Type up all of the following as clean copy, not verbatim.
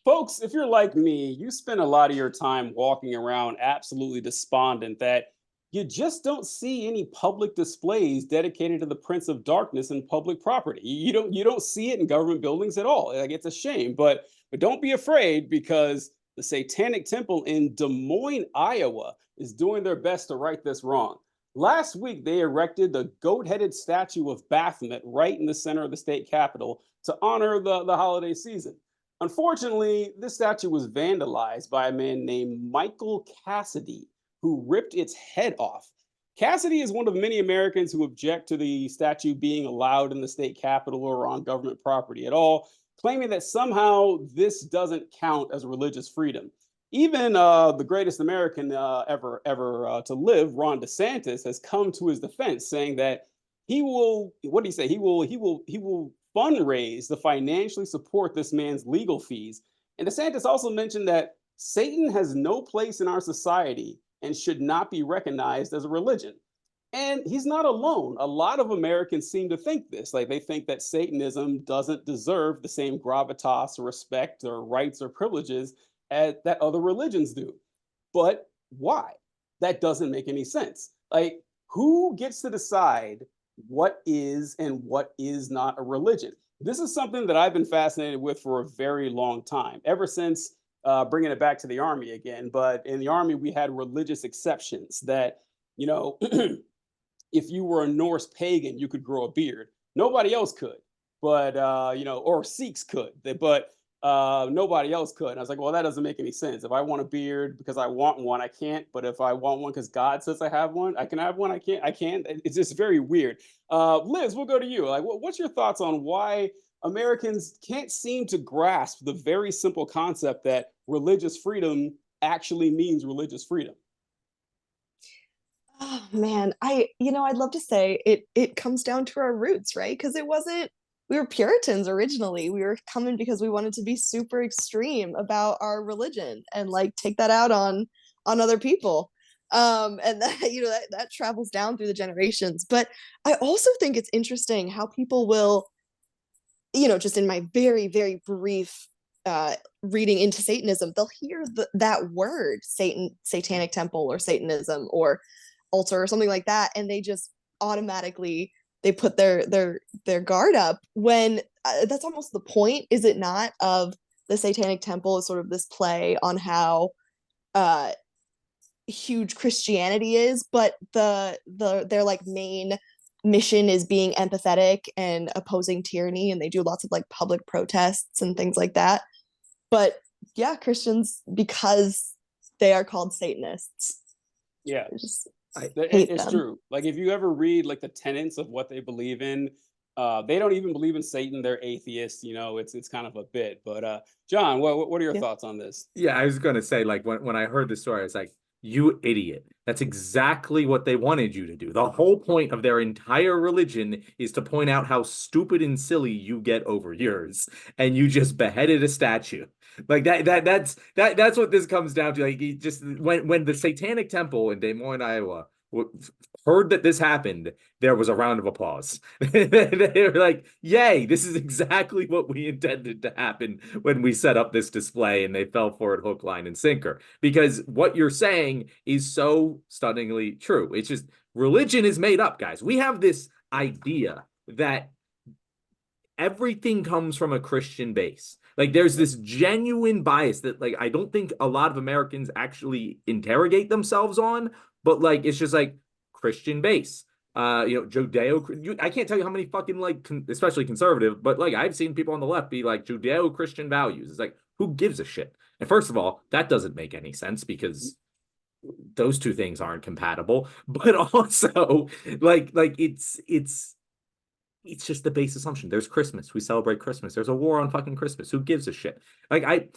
Folks, if you're like me, you spend a lot of your time walking around absolutely despondent that you just don't see any public displays dedicated to the Prince of Darkness in public property. You don't see it in government buildings at all. Like, it's a shame, but don't be afraid, because the Satanic Temple in Des Moines, Iowa is doing their best to right this wrong. Last week, they erected the goat-headed statue of Baphomet right in the center of the state capitol to honor the holiday season. Unfortunately, this statue was vandalized by a man named Michael Cassidy, who ripped its head off. Cassidy is one of many Americans who object to the statue being allowed in the state capitol or on government property at all, claiming that somehow this doesn't count as religious freedom. Even the greatest American ever to live, Ron DeSantis, has come to his defense, saying that he will. What did he say? He will fundraise to financially support this man's legal fees. And DeSantis also mentioned that Satan has no place in our society and should not be recognized as a religion. And he's not alone. A lot of Americans seem to think this. Like, they think that Satanism doesn't deserve the same gravitas or respect or rights or privileges that other religions do. But why? That doesn't make any sense. Like, who gets to decide what is and what is not a religion? This is something that I've been fascinated with for a very long time, ever since bringing it back to the Army again. But in the Army, we had religious exceptions that, you know, if you were a Norse pagan, you could grow a beard. Nobody else could, but or Sikhs could, but nobody else could. And I was like, well, that doesn't make any sense. If I want a beard because I want one, I can't. But if I want one because God says I have one, I can have one. I can't. I can't. It's just very weird. Liz, we'll go to you. Like, what's your thoughts on why Americans can't seem to grasp the very simple concept that religious freedom actually means religious freedom? Oh man, I'd love to say it comes down to our roots, right? Because it wasn't we were Puritans originally. We were coming because we wanted to be super extreme about our religion and like take that out on other people. And that that travels down through the generations. But I also think it's interesting how people will, just in my very, very brief reading into Satanism, they'll hear that word, Satanic Temple or Satanism or altar or something like that, and they just automatically they put their guard up when that's almost the point, is it not, of the Satanic Temple is sort of this play on how huge Christianity is, but their like main mission is being empathetic and opposing tyranny, and they do lots of like public protests and things like that. But yeah, Christians, because they are called Satanists, Yeah. just hate It's them. true. Like, if you ever read like the tenets of what they believe in, they don't even believe in Satan. They're atheists. It's kind of a bit. But John, what are your Yeah. thoughts on this? Yeah, I was gonna say, like, when I heard the story, I was like, you idiot. That's exactly what they wanted you to do. The whole point of their entire religion is to point out how stupid and silly you get over yours. And you just beheaded a statue. Like that's what this comes down to. Like, he just when the Satanic Temple in Des Moines, Iowa, heard that this happened, there was a round of applause. They were like, yay, this is exactly what we intended to happen when we set up this display, and they fell for it hook, line, and sinker. Because what you're saying is so stunningly true. It's just religion is made up, guys. We have this idea that everything comes from a Christian base. Like, there's this genuine bias that, like, I don't think a lot of Americans actually interrogate themselves on, but like, it's just like Christian base. Judeo. I can't tell you how many fucking, like, especially conservative, but like, I've seen people on the left be like Judeo-Christian values. It's like, who gives a shit? And first of all, that doesn't make any sense because those two things aren't compatible. But also, it's just the base assumption. There's Christmas. We celebrate Christmas. There's a war on fucking Christmas. Who gives a shit? Like,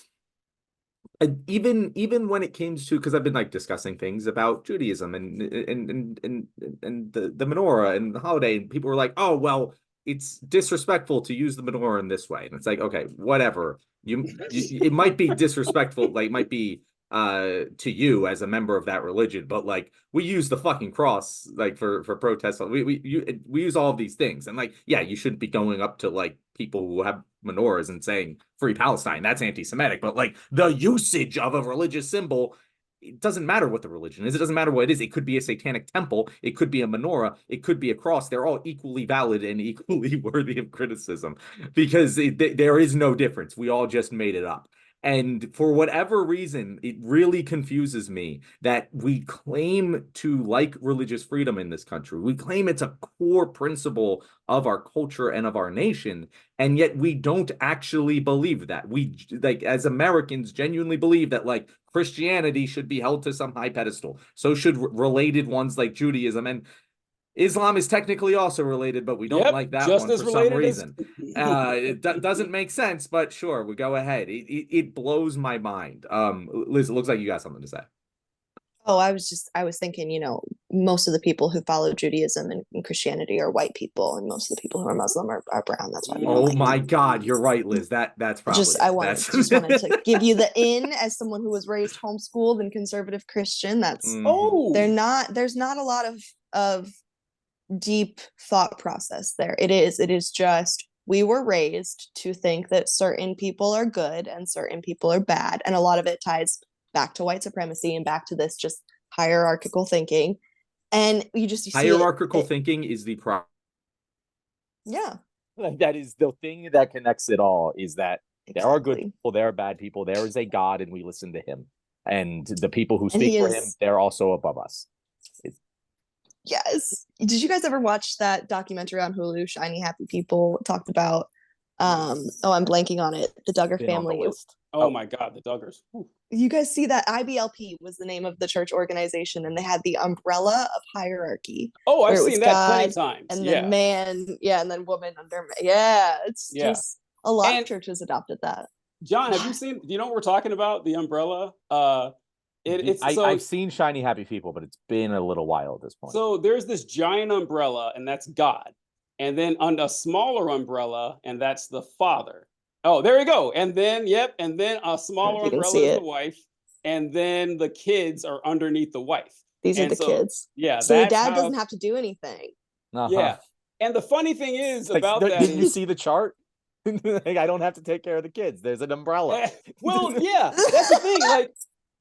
even when it came to, because I've been like discussing things about Judaism and the menorah and the holiday, and people were like, oh well, it's disrespectful to use the menorah in this way. And it's like, okay, whatever. It might be disrespectful, like, it might be to you as a member of that religion, but like, we use the fucking cross like for protests. We use all of these things, and like, yeah, you shouldn't be going up to like people who have menorahs and saying free Palestine, that's anti-Semitic, but like the usage of a religious symbol, it doesn't matter what the religion is. It doesn't matter what it is. It could be a satanic temple. It could be a menorah. It could be a cross. They're all equally valid and equally worthy of criticism because there is no difference. We all just made it up. And for whatever reason, it really confuses me that we claim to like religious freedom in this country. We claim it's a core principle of our culture and of our nation, and yet we don't actually believe that. We, like, as Americans, genuinely believe that, like, Christianity should be held to some high pedestal. So should related ones like Judaism, and Islam is technically also related, but we don't like that just one as for some related reason. It doesn't make sense, but sure, we go ahead. It blows my mind. Liz, it looks like you got something to say. Oh, I was thinking, most of the people who follow Judaism and Christianity are white people, and most of the people who are Muslim are brown. That's why we don't Oh like my them. God, you're right, Liz. That's probably just wanted to give you the in as someone who was raised homeschooled and conservative Christian. That's there's not a lot of deep thought process there. It is just, we were raised to think that certain people are good and certain people are bad, and a lot of it ties back to white supremacy and back to this just hierarchical thinking. And you hierarchical thinking is the problem. Yeah, that is the thing that connects it all, is that there are good people, there are bad people, there is a God, and we listen to him, and the people who speak for him, they're also above us. Yes. Did you guys ever watch that documentary on Hulu, Shiny Happy People? It talked about I'm blanking on it, the Duggar family. Oh my God, the Duggars. You guys see that? IBLP was the name of the church organization, and they had the umbrella of hierarchy. Oh, I've seen that plenty times. And then man, and then woman under man. Yeah, it's just a lot of churches adopted that. John, have you seen? Do you know what we're talking about? The umbrella. I've seen Shiny Happy People, but it's been a little while at this point. So there's this giant umbrella, and that's God, and then on a smaller umbrella, and that's the Father. Oh, there you go. And then, and then a smaller umbrella is the wife, and then the kids are underneath the wife. These are the kids. Yeah. So the dad doesn't have to do anything. Yeah. And the funny thing is about that. Did you see the chart? Like, I don't have to take care of the kids. There's an umbrella. Well, yeah, that's the thing.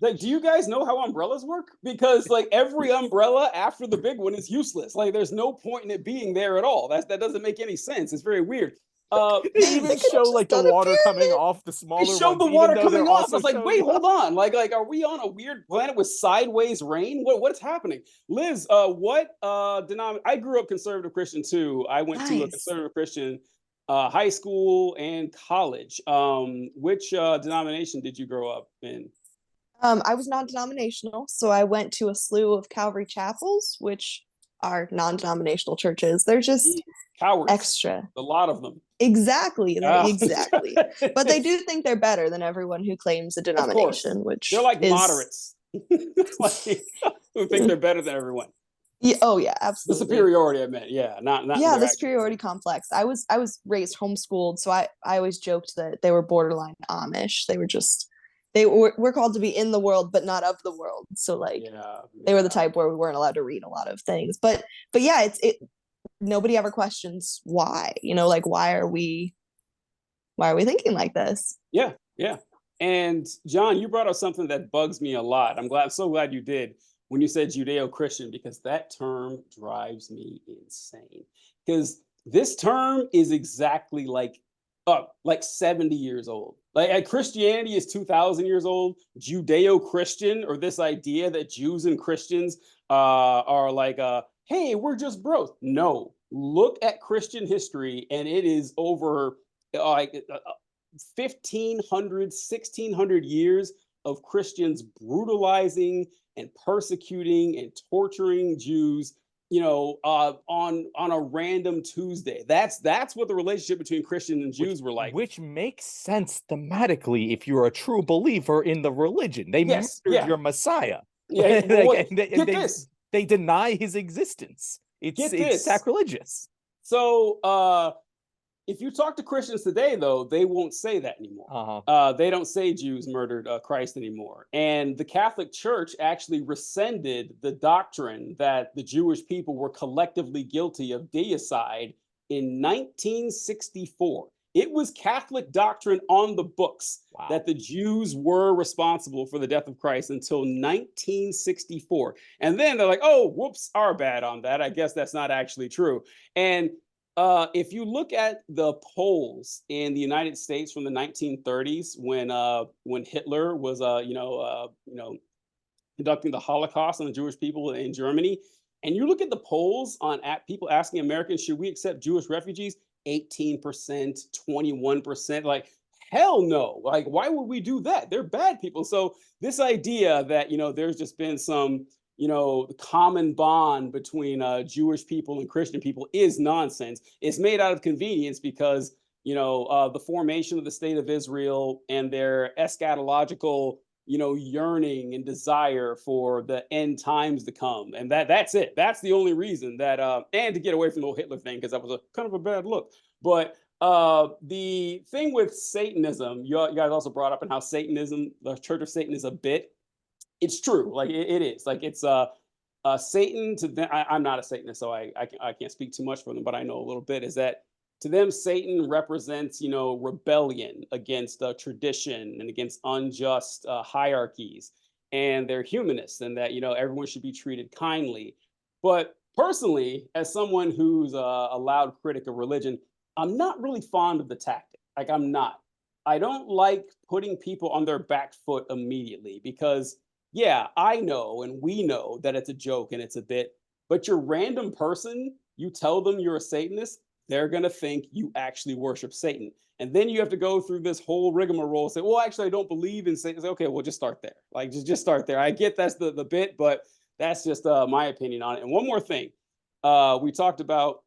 Like, do you guys know how umbrellas work? Because like every umbrella after the big one is useless. Like, there's no point in it being there at all. That doesn't make any sense. It's very weird. They even show like the water coming off the smaller ones. They showed the water coming off. I was like, wait, hold on. Like, are we on a weird planet with sideways rain? What's happening? Liz, what denomination? I grew up conservative Christian too. I went to a conservative Christian high school and college. Which denomination did you grow up in? I was non-denominational, so I went to a slew of Calvary chapels, which are non-denominational churches. They're just cowards. Extra. A lot of them. Exactly. Exactly. But they do think they're better than everyone who claims a denomination, which they're like moderates. Like, who think they're better than everyone. Yeah, oh yeah, absolutely. The superiority, I meant. Yeah, not the superiority complex. I was raised homeschooled, so I always joked that they were borderline Amish. They were just we're called to be in the world but not of the world. So like they were the type where we weren't allowed to read a lot of things. But yeah, nobody ever questions why. Like why are we thinking like this? Yeah. And John, you brought up something that bugs me a lot. I'm so glad you did when you said Judeo-Christian, because that term drives me insane. Because this term is exactly like 70 years old. Like Christianity is 2,000 years old. Judeo-Christian, or this idea that Jews and Christians are like, hey, we're just bros. No, look at Christian history, and it is over 1,500, 1,600 years of Christians brutalizing and persecuting and torturing Jews, on a random Tuesday. That's what the relationship between Christians and Jews were like. Which makes sense thematically if you're a true believer in the religion. They murdered your Messiah. Yeah, they deny his existence. It's sacrilegious. So if you talk to Christians today, though, they won't say that anymore. They don't say Jews murdered Christ anymore. And the Catholic Church actually rescinded the doctrine that the Jewish people were collectively guilty of deicide in 1964. It was Catholic doctrine on the books Wow. that the Jews were responsible for the death of Christ until 1964. And then they're like, oh, whoops, our bad on that. I guess that's not actually true. And if you look at the polls in the United States from the 1930s, when Hitler was, conducting the Holocaust on the Jewish people in Germany, and you look at the polls on people asking Americans, should we accept Jewish refugees? 18%, 21%. Like, hell no. Like, why would we do that? They're bad people. So this idea that, there's just been some, common bond between Jewish people and Christian people is nonsense. It's made out of convenience because, the formation of the state of Israel and their eschatological yearning and desire for the end times to come. And that's it. That's the only reason that, and to get away from the whole Hitler thing, because that was a kind of a bad look. But the thing with Satanism, you guys also brought up, and how Satanism, the Church of Satan, is a bit. It's true. Like it is. Like it's Satan to them. I'm not a Satanist, so I can't speak too much for them, but I know a little bit. Is that to them, Satan represents, rebellion against tradition and against unjust hierarchies. And they're humanists, and that, everyone should be treated kindly. But personally, as someone who's a loud critic of religion, I'm not really fond of the tactic. Like, I'm not. I don't like putting people on their back foot immediately because, yeah, I know and we know that it's a joke and it's a bit, but your random person, you tell them you're a Satanist, they're going to think you actually worship Satan. And then you have to go through this whole rigmarole, say, well, actually, I don't believe in Satan. Say, okay, well, just start there. Like, just start there. I get that's the bit, but that's just my opinion on it. And one more thing. We talked about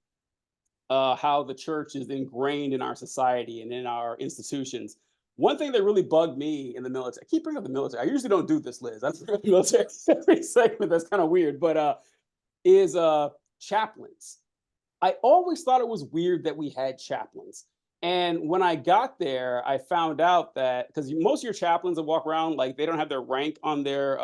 how the church is ingrained in our society and in our institutions. One thing that really bugged me in the military, I keep bringing up the military. I usually don't do this, Liz. That's the military every segment. That's kind of weird, but is chaplains. I always thought it was weird that we had chaplains. And when I got there, I found out that because most of your chaplains that walk around, like, they don't have their rank on their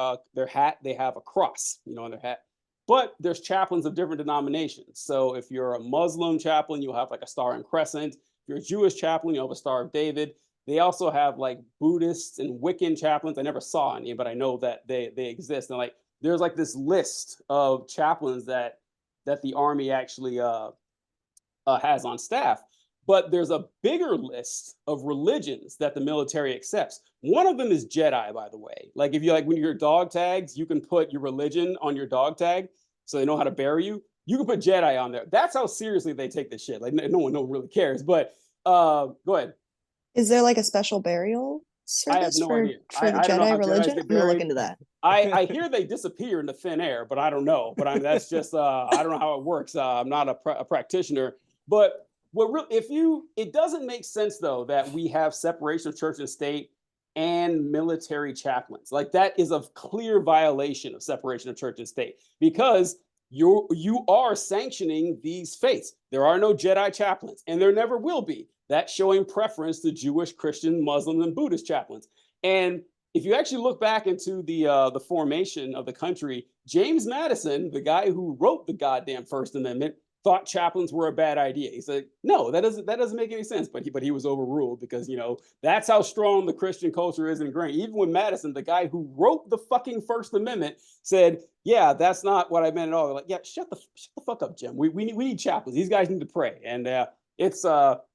hat, they have a cross, on their hat. But there's chaplains of different denominations. So if you're a Muslim chaplain, you'll have like a star and crescent. If you're a Jewish chaplain, you'll have a Star of David. They also have like Buddhists and Wiccan chaplains. I never saw any, but I know that they exist. And like, there's like this list of chaplains that the Army actually has on staff. But there's a bigger list of religions that the military accepts. One of them is Jedi, by the way. Like, if you like, when you're dog tags, you can put your religion on your dog tag so they know how to bury you. You can put Jedi on there. That's how seriously they take this shit. Like, no one really cares. But go ahead. Is there like a special burial I have service no idea. for the I don't know Jedi how Jedis religion? get I'm gonna look buried. into that. I hear they disappear into thin air, but I don't know. But that's just I don't know how it works. I'm not a practitioner. But it doesn't make sense though that we have separation of church and state and military chaplains. Like, that is a clear violation of separation of church and state, because you are sanctioning these faiths. There are no Jedi chaplains, and there never will be. That's showing preference to Jewish, Christian, Muslim, and Buddhist chaplains. And if you actually look back into the formation of the country, James Madison, the guy who wrote the goddamn First Amendment, thought chaplains were a bad idea. He said, no, that doesn't make any sense. But he was overruled because, that's how strong the Christian culture is ingrained. Even when Madison, the guy who wrote the fucking First Amendment, said, yeah, that's not what I meant at all. They're like, yeah, shut the fuck up, Jim. We need chaplains. These guys need to pray. And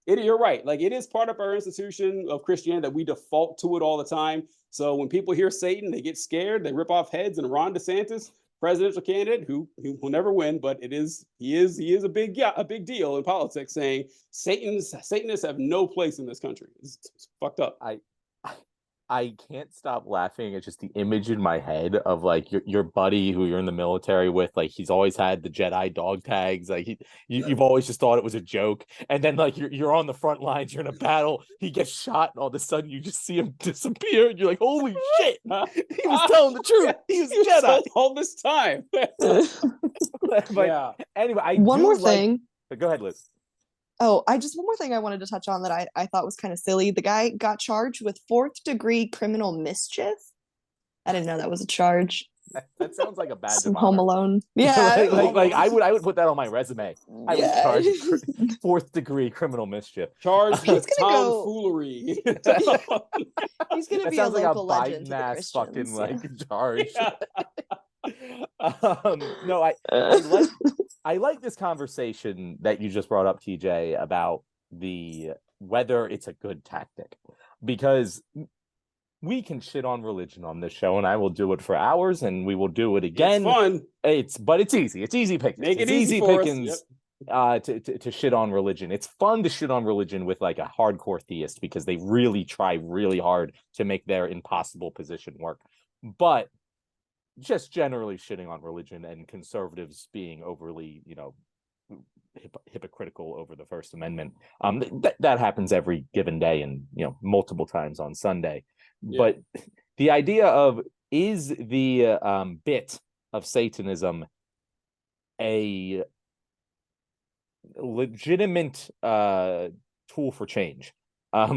you're right. Like, it is part of our institution of Christianity that we default to it all the time. So when people hear Satan, they get scared, they rip off heads. And Ron DeSantis, presidential candidate, who will never win, but he is a big deal in politics, saying Satanists have no place in this country. It's fucked up. I can't stop laughing at just the image in my head of like your buddy who you're in the military with. Like, he's always had the Jedi dog tags. Like, you've always just thought it was a joke. And then like you're on the front lines, you're in a battle, he gets shot, and all of a sudden you just see him disappear, and you're like, holy shit, he was telling the truth. He was Jedi all this time. But yeah. Anyway, One more thing. Go ahead, Liz. Oh, one more thing I wanted to touch on that I thought was kind of silly. The guy got charged with 4th-degree criminal mischief. I didn't know that was a charge. That sounds like a badge Some of Home honor. Alone. Yeah. like I would put that on my resume. I was Yeah. charged with 4th degree criminal mischief. Charged with He's gonna go- tomfoolery. He's gonna That be a sounds like a local legend to the Biden-ass fucking Christians. like charge. Yeah. No, I like this conversation that you just brought up, TJ, about whether it's a good tactic, because we can shit on religion on this show, and I will do it for hours, and we will do it again. It's fun. But it's easy. It's easy pickings. Make it It's easy for us. pickings. To shit on religion. It's fun to shit on religion with like a hardcore theist because they really try really hard to make their impossible position work. But just generally shitting on religion and conservatives being overly, hypocritical over the First Amendment. That happens every given day and multiple times on Sunday. Yeah. But the idea of, is the bit of Satanism a legitimate tool for change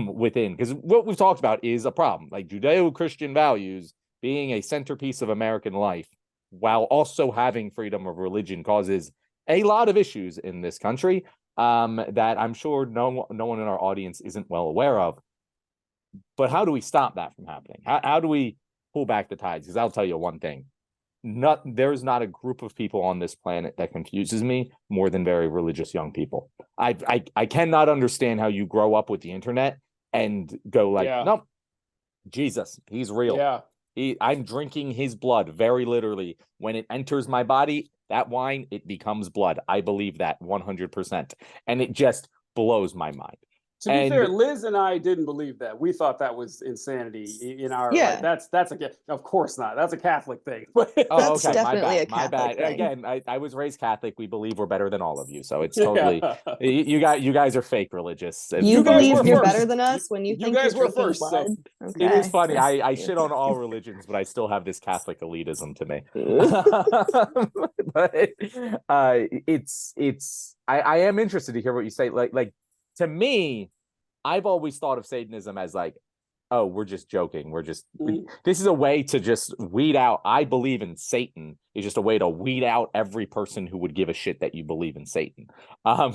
within? Because what we've talked about is a problem, like Judeo-Christian values being a centerpiece of American life while also having freedom of religion causes a lot of issues in this country that I'm sure no one in our audience isn't well aware of. But how do we stop that from happening? How do we pull back the tides? Because I'll tell you one thing. There's not a group of people on this planet that confuses me more than very religious young people. I cannot understand how you grow up with the internet and go like, no, Jesus, he's real. Yeah. I'm drinking his blood, very literally. When it enters my body, that wine, it becomes blood. I believe that 100%. And it just blows my mind. To be fair, Liz and I didn't believe that. We thought that was insanity in our. Yeah. That's of course not. That's a Catholic thing. That's definitely a Catholic thing. Again, I was raised Catholic. We believe we're better than all of you, so it's totally you guys are fake religious. You believe you're first. better than us when you think guys you're were first. blood. So. Okay. It is funny. I shit on all religions, but I still have this Catholic elitism to me. But I am interested to hear what you say. Like to me, I've always thought of Satanism as like, oh, we're just joking. This is a way to just weed out. I believe in Satan is just a way to weed out every person who would give a shit that you believe in Satan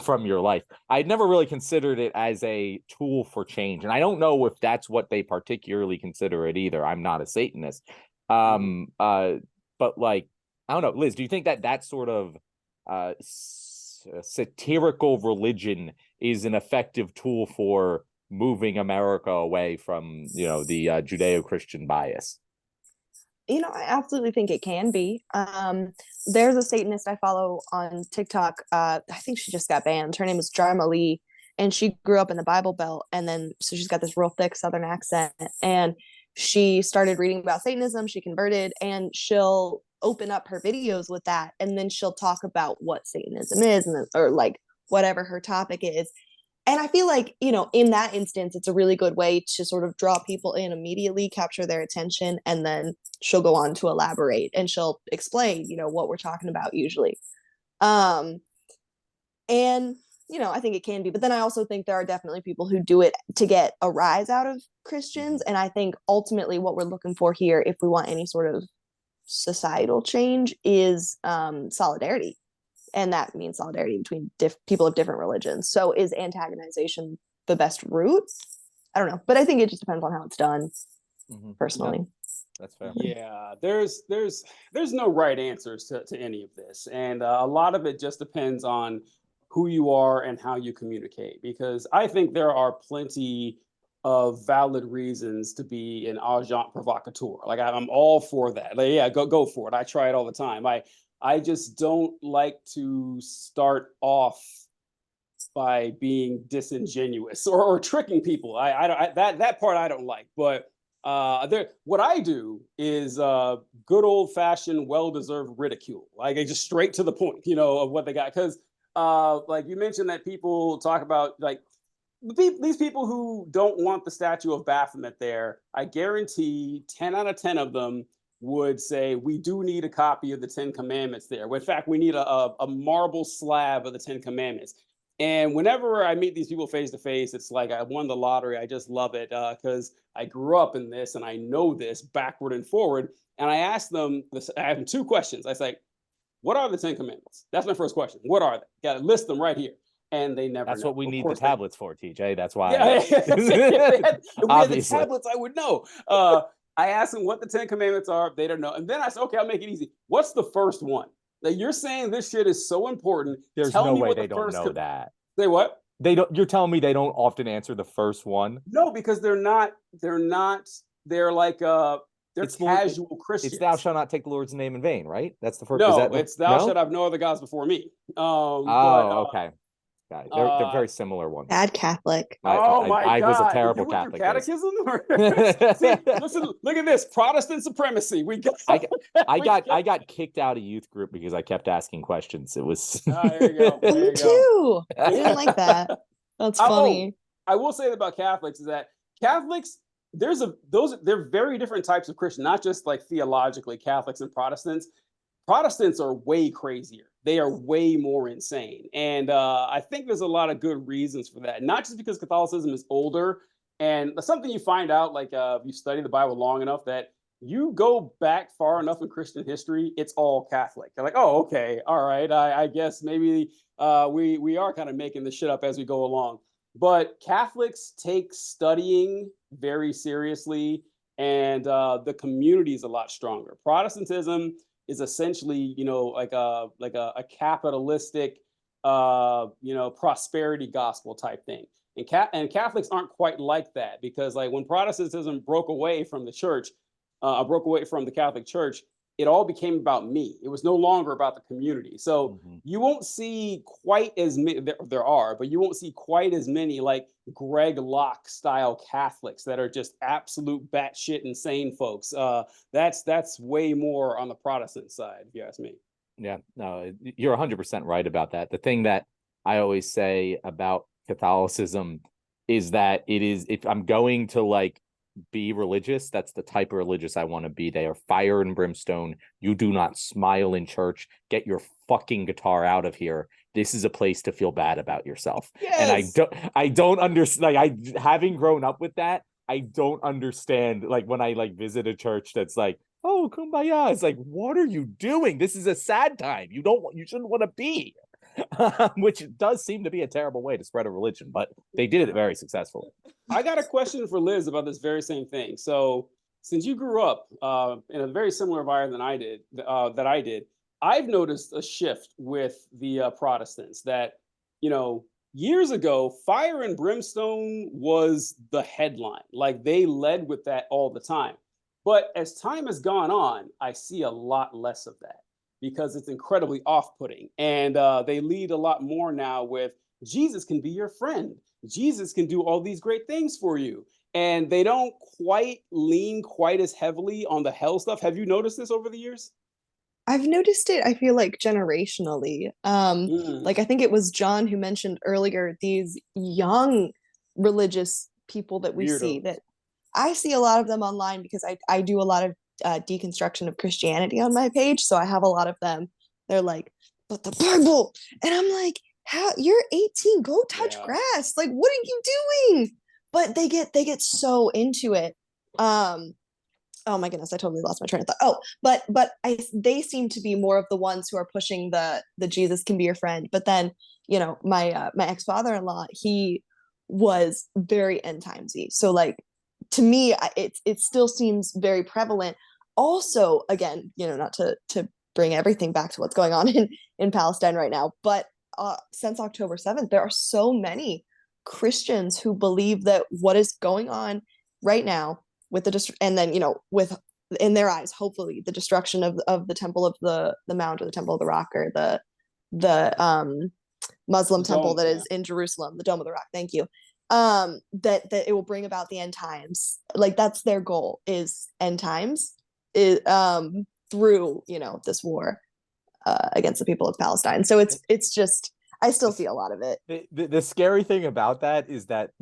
from your life. I'd never really considered it as a tool for change. And I don't know if that's what they particularly consider it either. I'm not a Satanist. But like, I don't know, Liz, do you think that sort of satirical religion is an effective tool for moving America away from, the Judeo-Christian bias? I absolutely think it can be. There's a Satanist I follow on TikTok. I think she just got banned. Her name is Jarma Lee, and she grew up in the Bible Belt. And then, so she's got this real thick Southern accent. And she started reading about Satanism. She converted, and she'll open up her videos with that. And then she'll talk about what Satanism is, or like whatever her topic is. And I feel like, in that instance, it's a really good way to sort of draw people in immediately, capture their attention, and then she'll go on to elaborate and she'll explain, what we're talking about usually. And, I think it can be. But then I also think there are definitely people who do it to get a rise out of Christians. And I think ultimately what we're looking for here, if we want any sort of societal change, is solidarity. And that means solidarity between people of different religions. So is antagonization the best route? I don't know. But I think it just depends on how it's done, personally. Yeah, that's fair. Yeah, there's no right answers to any of this. And a lot of it just depends on who you are and how you communicate. Because I think there are plenty of valid reasons to be an agent provocateur. Like I'm all for that. Like, yeah, go for it. I try it all the time. I just don't like to start off by being disingenuous or tricking people. That part I don't like. But what I do is good old fashioned, well-deserved ridicule. Like just straight to the point, of what they got. Because like you mentioned that people talk about like these people who don't want the statue of Baphomet there. I guarantee 10 out of 10 of them would say we do need a copy of the 10 Commandments there. In fact, we need a marble slab of the 10 Commandments. And whenever I meet these people face to face, it's like I won the lottery. I just love it because I grew up in this and I know this backward and forward. And I ask them, I have them two questions. I say, what are the 10 Commandments? That's my first question. What are they? Got to list them right here. And they never That's know. what we Of need the course tablets for, TJ. That's why. yeah, if we had the Obviously. tablets, I would know. I asked them what the 10 Commandments are. They don't know. And then I said, okay, I'll make it easy. What's the first one? Now you're saying this shit is so important. There's Tell no me way what they the don't first know that. Say what? They don't. You're telling me they don't often answer the first one? No, because they're not. They're like they're It's Lord- casual Christians. It's thou shalt not take the Lord's name in vain, right? That's the first. No, is that the, it's thou no? shalt have no other gods before me. Oh, okay. Got it. They're very similar ones. Bad Catholic. Oh my I God! was a terrible you with your Catholic. catechism? See, listen, look at this Protestant supremacy. We got. I got kicked out of youth group because I kept asking questions. It was. There you go. There Me you go. too. I didn't like that. That's funny. I will say about Catholics is that Catholics, they're very different types of Christian, not just like theologically Catholics and Protestants. Protestants are way crazier. They are way more insane. And I think there's a lot of good reasons for that. Not just because Catholicism is older, and that's something you find out, like if you study the Bible long enough, that you go back far enough in Christian history, it's all Catholic. You're like, oh, okay, all right. I guess maybe we are kind of making this shit up as we go along. But Catholics take studying very seriously, and the community is a lot stronger. Protestantism is essentially, like a capitalistic, prosperity gospel type thing. And Catholics aren't quite like that, because like when Protestantism broke away from the church, broke away from the Catholic Church, it all became about me. It was no longer about the community. So you won't see quite as many, there are, but you won't see quite as many like Greg Locke style Catholics that are just absolute batshit insane folks. That's way more on the Protestant side, if you ask me. Yeah, no, you're 100% right about that. The thing that I always say about Catholicism is that it is, if I'm going to like be religious, that's the type of religious I want to be. They are fire and brimstone. You do not smile in church. Get your fucking guitar out of here. This is a place to feel bad about yourself. Yes! And I don't understand, like, having grown up with that, I don't understand, like, when I like visit a church that's like, oh, kumbaya, it's like, what are you doing? This is a sad time. You shouldn't want to be. Which does seem to be a terrible way to spread a religion, but they did it very successfully. I got a question for Liz about this very same thing. So, since you grew up in a very similar environment than I did, I've noticed a shift with the Protestants that, years ago, fire and brimstone was the headline. Like they led with that all the time. But as time has gone on, I see a lot less of that, because it's incredibly off-putting. And they lead a lot more now with Jesus can be your friend. Jesus can do all these great things for you. And they don't quite lean quite as heavily on the hell stuff. Have you noticed this over the years? I've noticed it, I feel like generationally. Like I think it was John who mentioned earlier these young religious people that we see, that I see a lot of them online, because I do a lot of deconstruction of Christianity on my page. So I have a lot of them. They're like, but the Bible. And I'm like, how, you're 18, go touch grass. Like, what are you doing? But they get so into it. Oh my goodness, I totally lost my train of thought. Oh, but they seem to be more of the ones who are pushing the Jesus can be your friend. But then, my ex-father-in-law, he was very end timesy. So like, to me, it still seems very prevalent. Also, again, not to bring everything back to what's going on in Palestine right now, but since October 7th, there are so many Christians who believe that what is going on right now with and then with, in their eyes, hopefully the destruction of the Temple of the Mount, or the Temple of the Rock, or the Muslim temple that is in Jerusalem, the Dome of the Rock. Thank you. That it will bring about the end times. Like that's their goal, is end times, through this war against the people of Palestine. So it's just, I still see a lot of it. The scary thing about that is that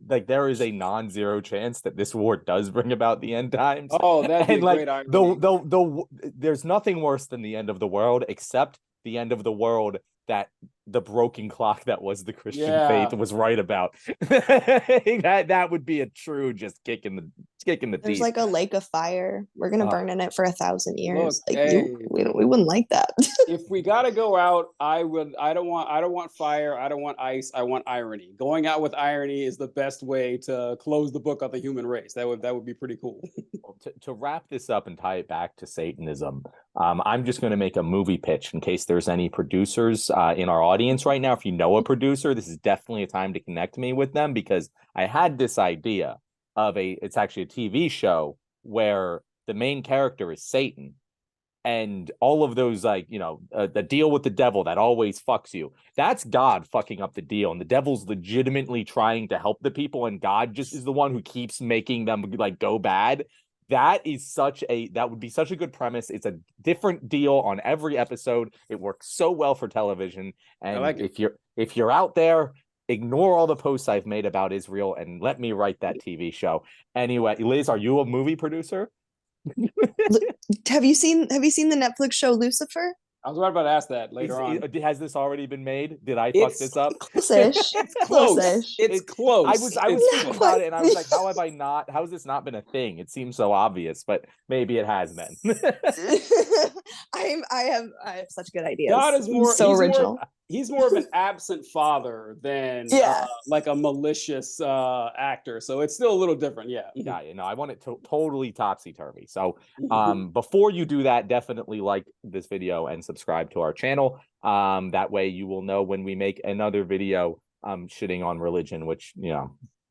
like there is a non-zero chance that this war does bring about the end times. Oh, that'd be and a like great irony. there's nothing worse than the end of the world, except the end of the world that the broken clock that was the Christian Yeah. faith was right about. That would be a true just kick in the There's teeth. like a lake of fire. We're gonna burn in it for 1,000 years. Look, Like hey. we wouldn't like that. If we gotta go out, I don't want fire. I don't want ice. I want irony. Going out with irony is the best way to close the book on the human race. That would be pretty cool. Well, to wrap this up and tie it back to Satanism, I'm just going to make a movie pitch in case there's any producers in our audience right now. If you know a producer, this is definitely a time to connect me with them, because I had this idea of it's actually a TV show where the main character is Satan. And all of those, like, the deal with the devil that always fucks you. That's God fucking up the deal. And the devil's legitimately trying to help the people. And God just is the one who keeps making them like go bad. That would be such a good premise. It's a different deal on every episode. It works so well for television. And like if you're out there, ignore all the posts I've made about Israel and let me write that TV show. Anyway, Liz, are you a movie producer? Have you seen the Netflix show Lucifer? I was about to ask that later on. Has this already been made? Did I fuck this up? Close-ish. It's close. Close-ish. It's close. I was thinking about it, and I was like, how has this not been a thing? It seems so obvious, but maybe it has been. I have such good ideas. God is so original. He's more of an absent father than like a malicious actor. So it's still a little different. Yeah. Yeah, I want it totally topsy-turvy. So before you do that, definitely like this video and subscribe to our channel. That way you will know when we make another video shitting on religion, which,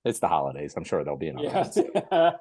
it's the holidays. I'm sure there'll be another one.